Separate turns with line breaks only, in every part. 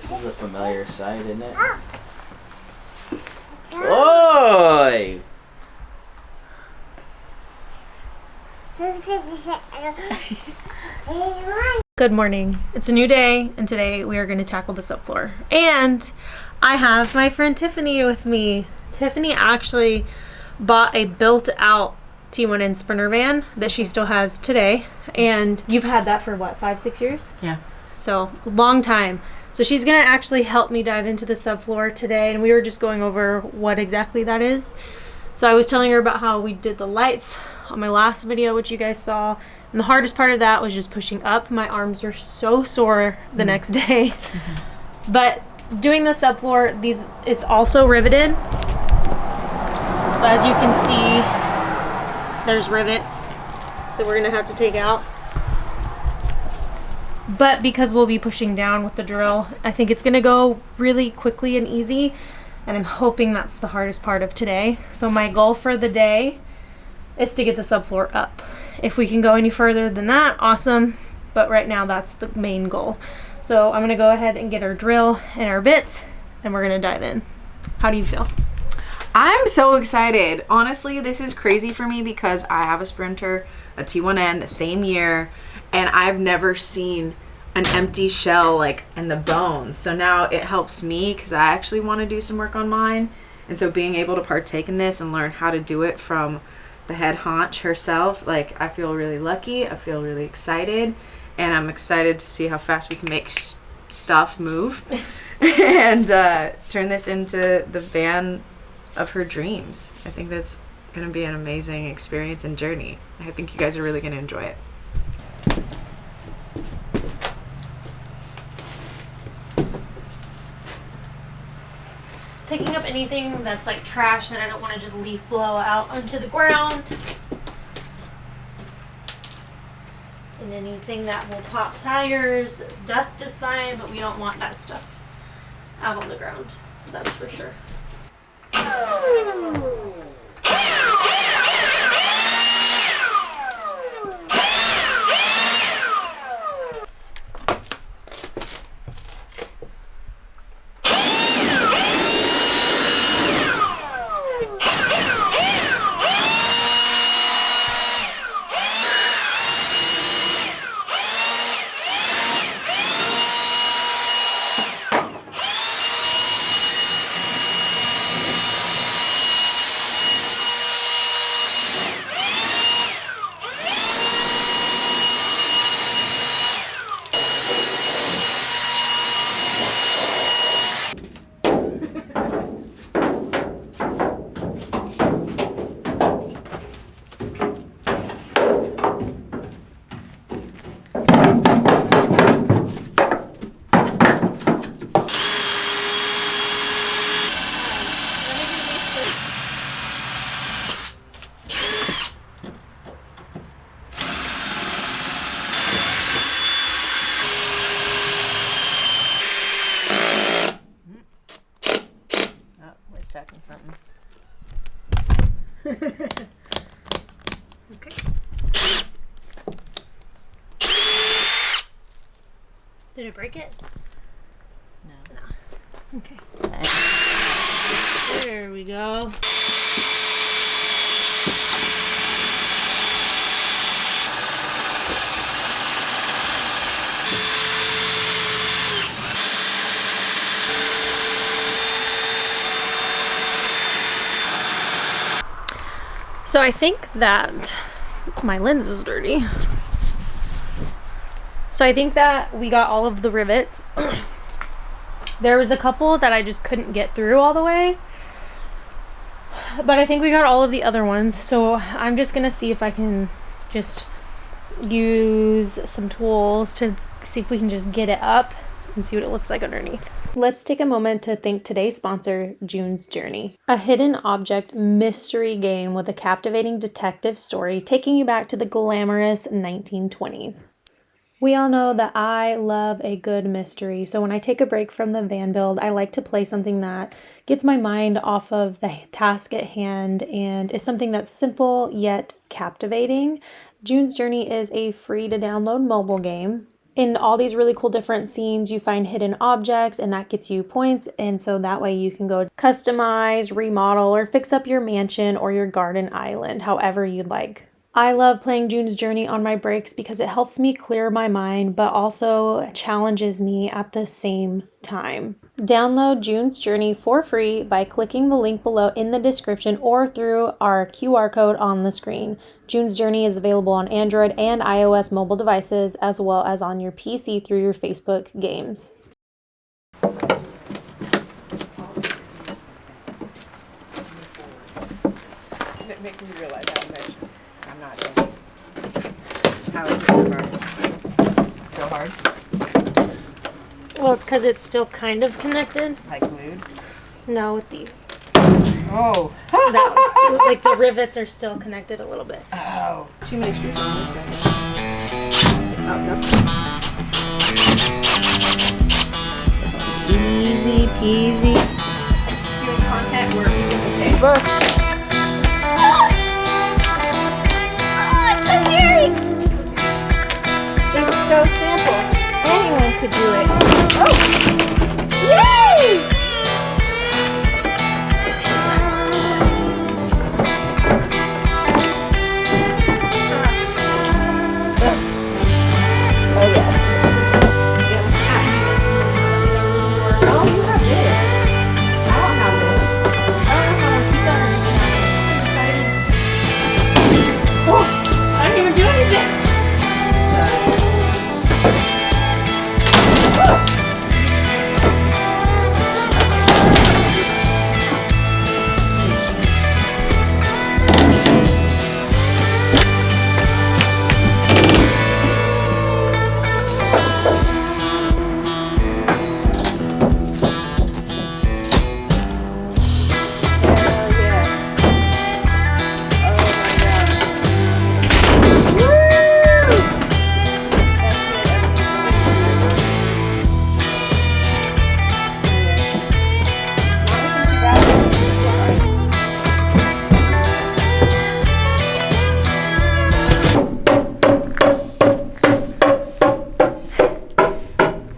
This is a familiar sight, isn't it? Oi!
Good morning. It's a new day, and today we are going to tackle the subfloor. And I have my friend Tiffany with me. Tiffany actually bought a built-out T1N Sprinter van that she still has today. And you've had that for what, 5-6 years?
Yeah.
So, long time. So she's going to actually help me dive into the subfloor today, and we were just going over what exactly that is. So I was telling her about how we did the lights on my last video, which you guys saw. And the hardest part of that was just pushing up. My arms were so sore the next day. But doing the subfloor, it's also riveted. So as you can see, there's rivets that we're gonna have to take out. But because we'll be pushing down with the drill, I think it's gonna go really quickly and easy. And I'm hoping that's the hardest part of today. So my goal for the day is to get the subfloor up. If we can go any further than that, awesome. But right now, that's the main goal. So I'm gonna go ahead and get our drill and our bits, and we're gonna dive in. How do you feel?
I'm so excited. Honestly, this is crazy for me because I have a Sprinter, a T1N, the same year, and I've never seen an empty shell like in the bones. So now it helps me because I actually want to do some work on mine. And so being able to partake in this and learn how to do it from the head honch herself, like, I feel really lucky. I feel really excited, and I'm excited to see how fast we can make stuff move and turn this into the van of her dreams. I think that's going to be an amazing experience and journey. I think you guys are really going to enjoy it.
Picking up anything that's like trash that I don't want to just leave blow out onto the ground. And anything that will pop tires. Dust is fine, but we don't want that stuff out on the ground. That's for sure.
Stacking something.
Okay. Did it break it? No. Okay. There we go. So I think that my lens is dirty. So I think that we got all of the rivets. There was a couple that I just couldn't get through all the way. But I think we got all of the other ones. So I'm just gonna see if I can just use some tools to see if we can just get it up and see what it looks like underneath. Let's take a moment to thank today's sponsor, June's Journey, a hidden object mystery game with a captivating detective story taking you back to the glamorous 1920s. We all know that I love a good mystery, so when I take a break from the van build, I like to play something that gets my mind off of the task at hand and is something that's simple yet captivating. June's Journey is a free to download mobile game. In all these really cool different scenes, you find hidden objects, and that gets you points. And so that way you can go customize, remodel, or fix up your mansion or your garden island, however you'd like. I love playing June's Journey on my breaks because it helps me clear my mind, but also challenges me at the same time. Download June's Journey for free by clicking the link below in the description or through our QR code on the screen. June's Journey is available on Android and iOS mobile devices, as well as on your PC through your Facebook games.
It makes me realize how much I'm not doing this. How is it so hard? Still hard?
Well, it's because it's still kind of connected.
Like glued?
No, with the
Oh.
that, like the rivets are still connected a little bit.
Oh. Too many screws on this side. Oh, no. This one's
Easy peasy.
doing content where people can say,
It's so simple. Anyone could do it. Oh! Yay!
oh yeah. Oh, you have this. I don't have this.
I don't know how to keep that.
I'm excited.
Oh, I didn't even do anything.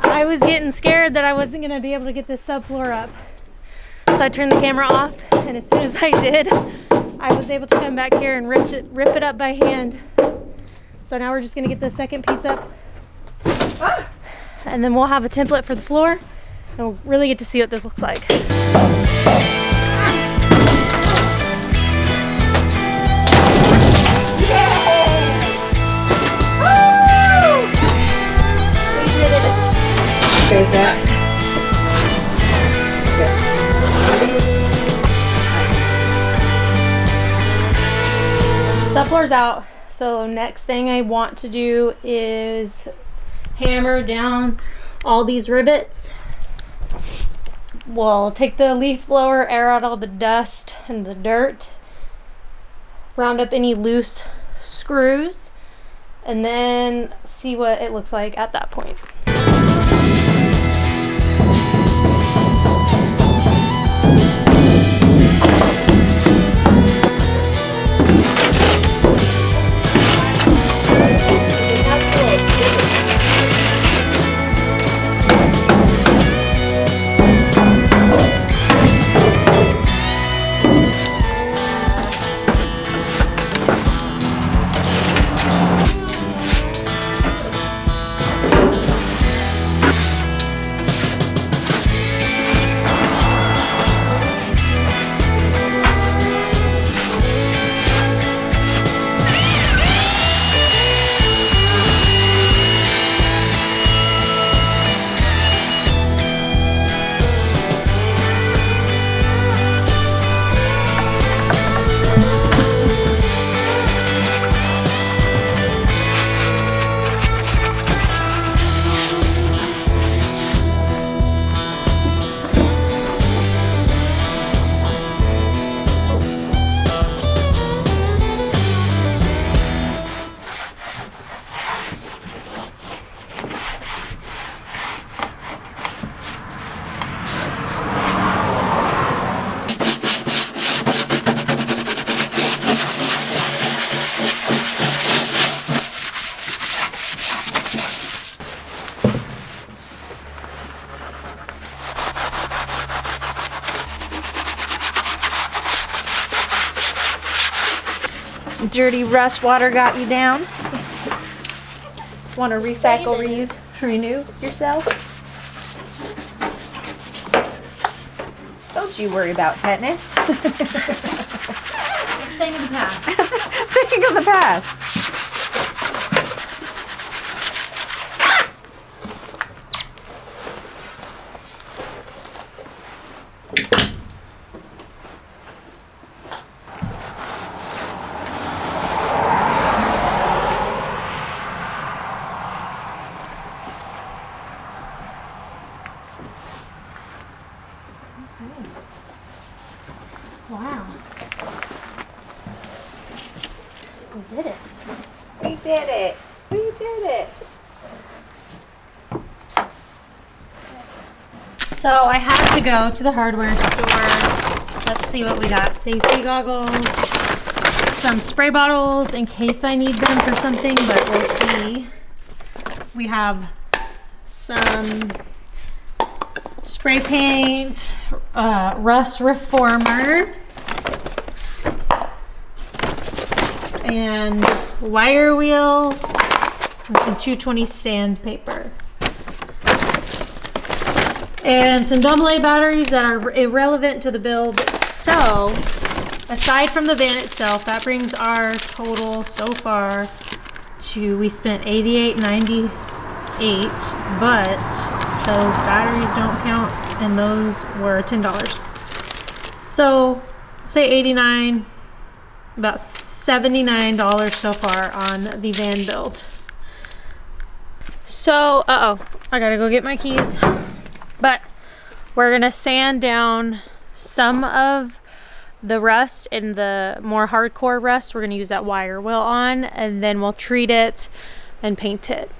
I was getting scared that I wasn't going to be able to get this subfloor up. So I turned the camera off, and as soon as I did, I was able to come back here and rip it up by hand. So now we're just going to get the second piece up. And then we'll have a template for the floor, and we'll really get to see what this looks like.
There's that.
Subfloor's out, so next thing I want to do is hammer down all these rivets. We'll take the leaf blower, air out all the dust and the dirt, round up any loose screws, and then see what it looks like at that point.
dirty rust water got you down? Want to recycle, reuse, renew yourself? Don't you worry about tetanus.
Thing of the past.
Thing of the past.
Wow. We did it.
We did it. We did it.
So I had to go to the hardware store. Let's see what we got. Safety goggles, some spray bottles in case I need them for something, but we'll see. We have some spray paint, rust reformer, and wire wheels, and some 220 sandpaper. And some AA batteries that are irrelevant to the build. So, aside from the van itself, that brings our total so far to, we spent $88.98, but those batteries don't count, and those were $10. So, say 89, about $79 so far on the van build. So, I gotta go get my keys. But we're gonna sand down some of the rust and the more hardcore rust. We're gonna use that wire wheel on, and then we'll treat it and paint it.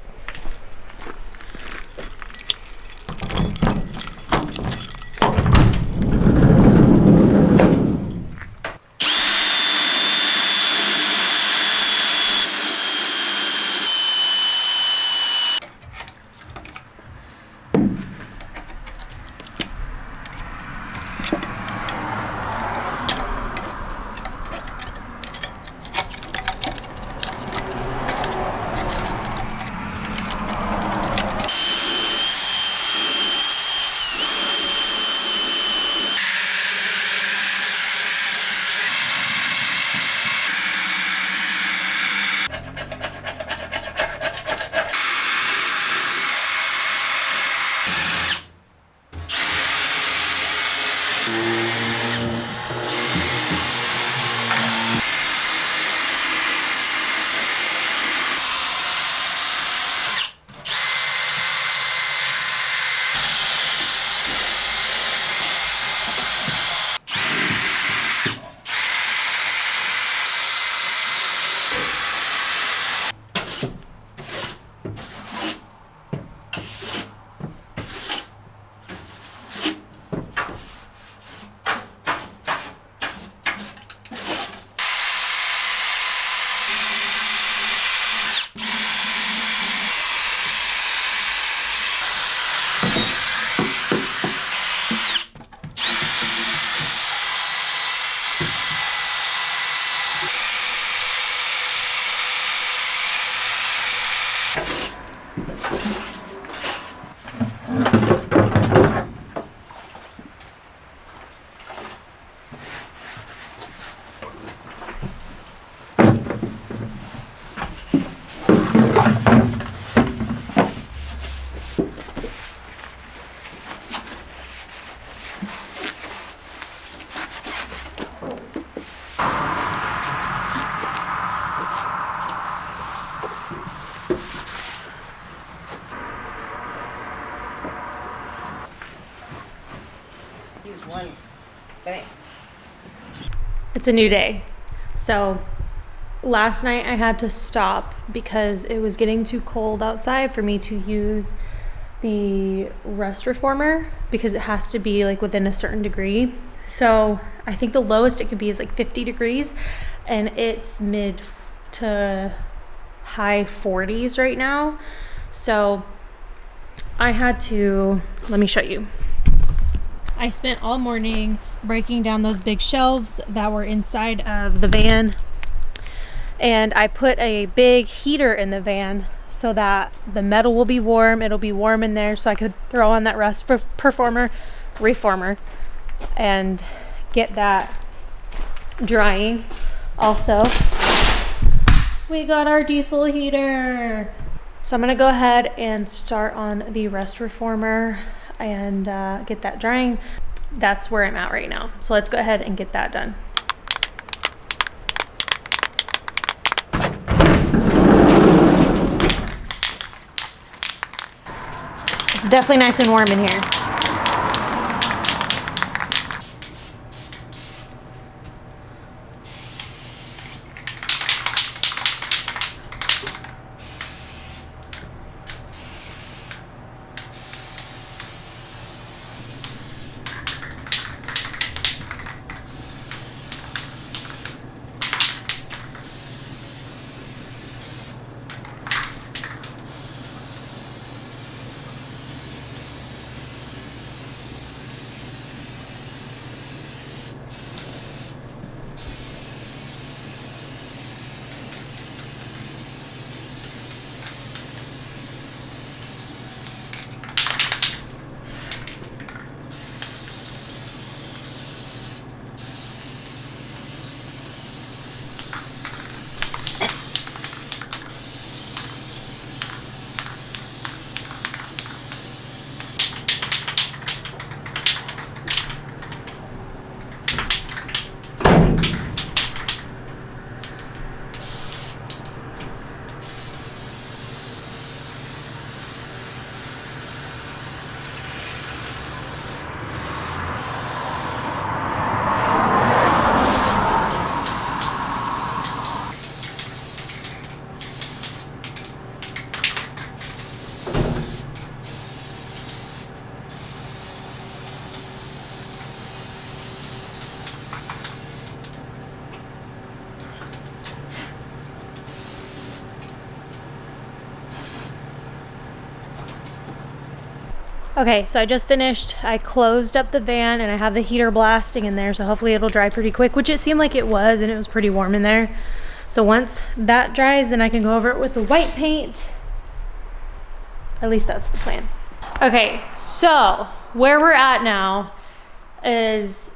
Use one thing.
It's a new day. So last night I had to stop because it was getting too cold outside for me to use the rust reformer because it has to be like within a certain degree. So I think the lowest it could be is like 50 degrees, and it's mid to high 40s right now. So I had to, let me show you. I spent all morning breaking down those big shelves that were inside of the van. And I put a big heater in the van so that the metal will be warm. It'll be warm in there, so I could throw on that reformer and get that drying. Also, we got our diesel heater. So I'm gonna go ahead and start on the rust reformer and get that drying. That's where I'm at right now. So let's go ahead and get that done. It's definitely nice and warm in here. Okay, so I just finished. I closed up the van and I have the heater blasting in there, so hopefully it'll dry pretty quick, which it seemed like it was, and it was pretty warm in there. So once that dries, then I can go over it with the white paint. At least that's the plan. Okay, so where we're at now is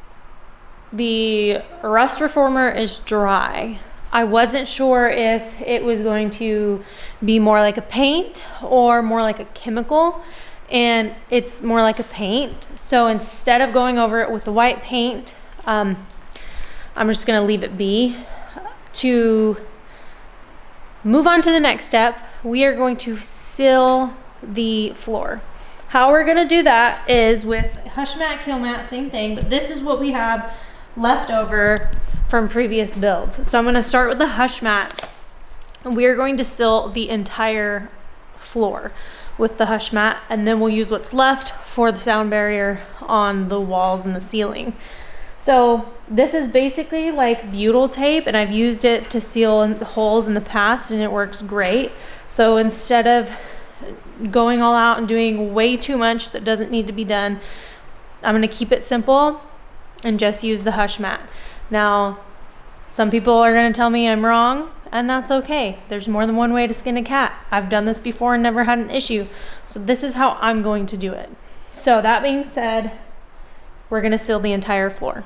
the rust reformer is dry. I wasn't sure if it was going to be more like a paint or more like a chemical, and it's more like a paint. So instead of going over it with the white paint, I'm just gonna leave it be. To move on to the next step, we are going to seal the floor. How we're gonna do that is with Hushmat, Kilmat, same thing, but this is what we have left over from previous builds. So I'm gonna start with the Hushmat. We are going to seal the entire floor with the Hushmat, and then we'll use what's left for the sound barrier on the walls and the ceiling. So this is basically like butyl tape, and I've used it to seal holes in the past, and it works great. So instead of going all out and doing way too much that doesn't need to be done, I'm gonna keep it simple and just use the Hushmat. Now, some people are gonna tell me I'm wrong, and that's okay. There's more than one way to skin a cat. I've done this before and never had an issue. So this is how I'm going to do it. So that being said, we're gonna seal the entire floor.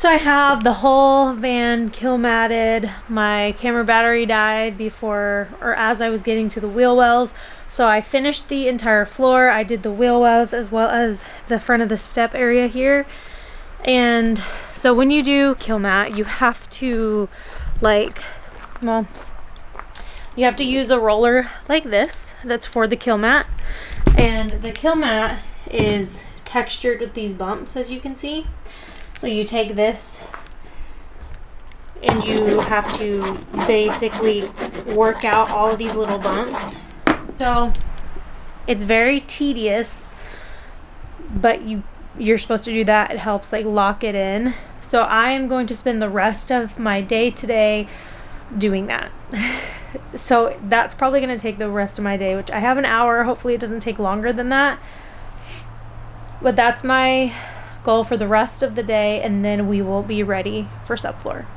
So I have the whole van Kilmatted. My camera battery died before or as I was getting to the wheel wells. So I finished the entire floor. I did the wheel wells as well as the front of the step area here. And so when you do Kilmat, you have to you have to use a roller like this that's for the Kilmat. And the Kilmat is textured with these bumps, as you can see. So you take this and you have to basically work out all of these little bumps. So it's very tedious, but you're supposed to do that. It helps like lock it in. So I am going to spend the rest of my day today doing that. So that's probably going to take the rest of my day, which I have an hour. Hopefully it doesn't take longer than that. But that's my goal for the rest of the day, and then we will be ready for subfloor.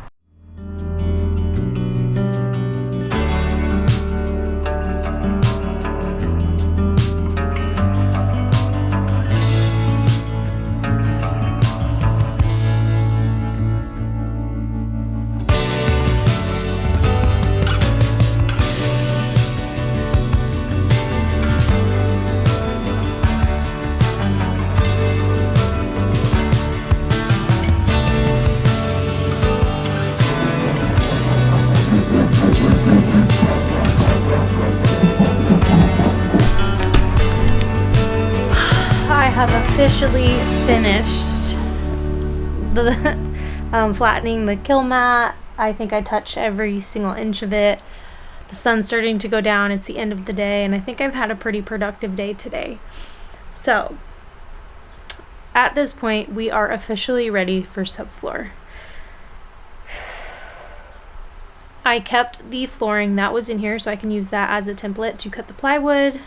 Officially finished the flattening the Kilmat. I think I touched every single inch of it. The sun's starting to go down. It's the end of the day, and I think I've had a pretty productive day today. So at this point, we are officially ready for subfloor. I kept the flooring that was in here so I can use that as a template to cut the plywood.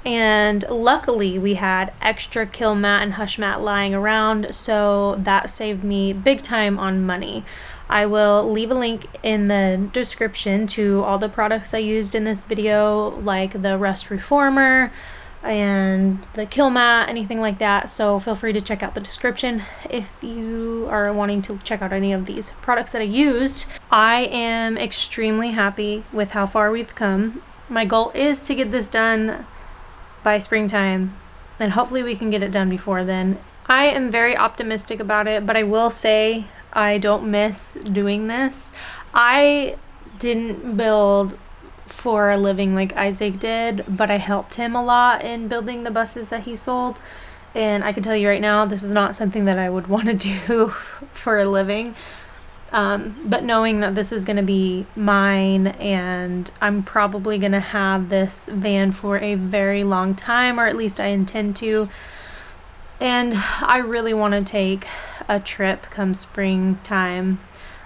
And luckily we had extra Kilmat and Hushmat lying around, so that saved me big time on money. I will leave a link in the description to all the products I used in this video, like the Rust Reformer and the Kilmat, anything like that. So feel free to check out the description if you are wanting to check out any of these products that I used. I am extremely happy with how far we've come. My goal is to get this done by springtime, and hopefully we can get it done before then. I am very optimistic about it, but I will say I don't miss doing this. I didn't build for a living like Isaac did, but I helped him a lot in building the buses that he sold, and I can tell you right now, this is not something that I would want to do for a living. But knowing that this is going to be mine, and I'm probably going to have this van for a very long time, or at least I intend to, and I really want to take a trip come springtime,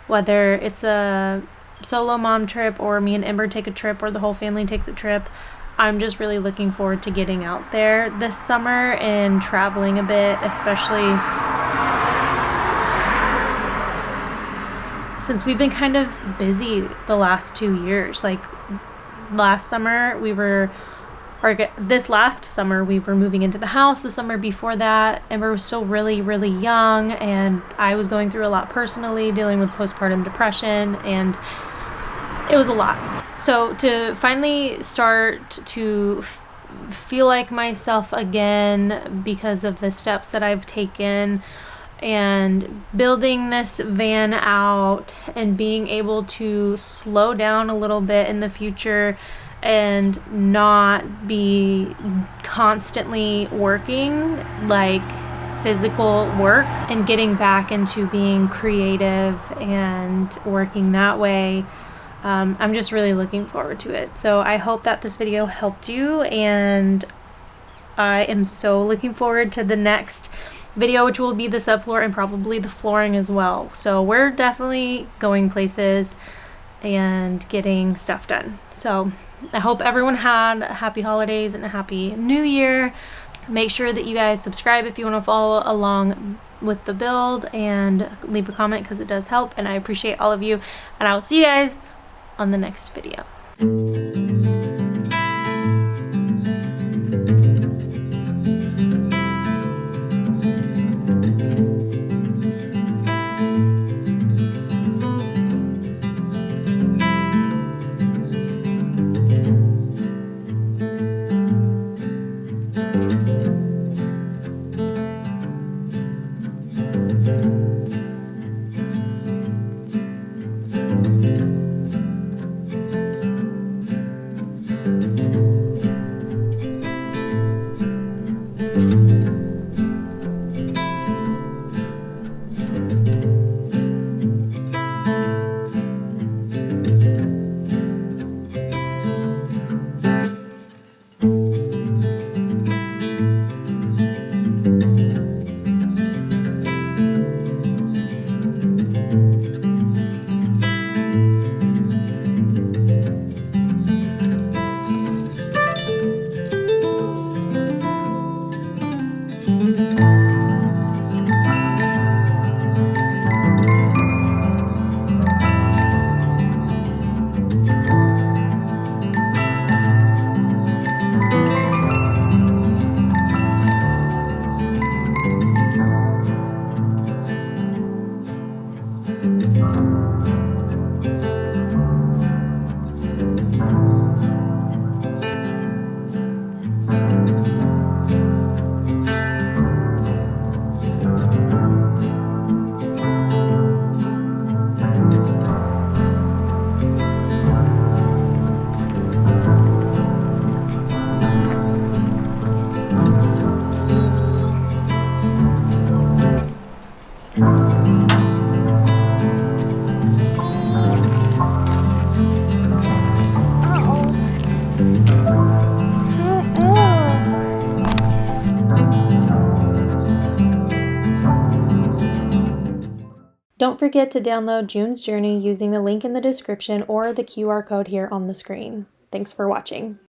whether it's a solo mom trip or me and Ember take a trip or the whole family takes a trip. I'm just really looking forward to getting out there this summer and traveling a bit, especially since we've been kind of busy the last 2 years. Like last summer this last summer we were moving into the house. The summer before that, Ember was still really, really young, and I was going through a lot personally, dealing with postpartum depression, and it was a lot. So to finally start to feel like myself again because of the steps that I've taken, and building this van out and being able to slow down a little bit in the future and not be constantly working like physical work, and getting back into being creative and working that way. I'm just really looking forward to it. So I hope that this video helped you, and I am so looking forward to the next video, which will be the subfloor and probably the flooring as well. So we're definitely going places and getting stuff done. So I hope everyone had happy holidays and a happy new year. Make sure that you guys subscribe if you want to follow along with the build, and leave a comment because it does help, and I appreciate all of you, and I will see you guys on the next video. Don't forget to download June's Journey using the link in the description or the QR code here on the screen. Thanks for watching.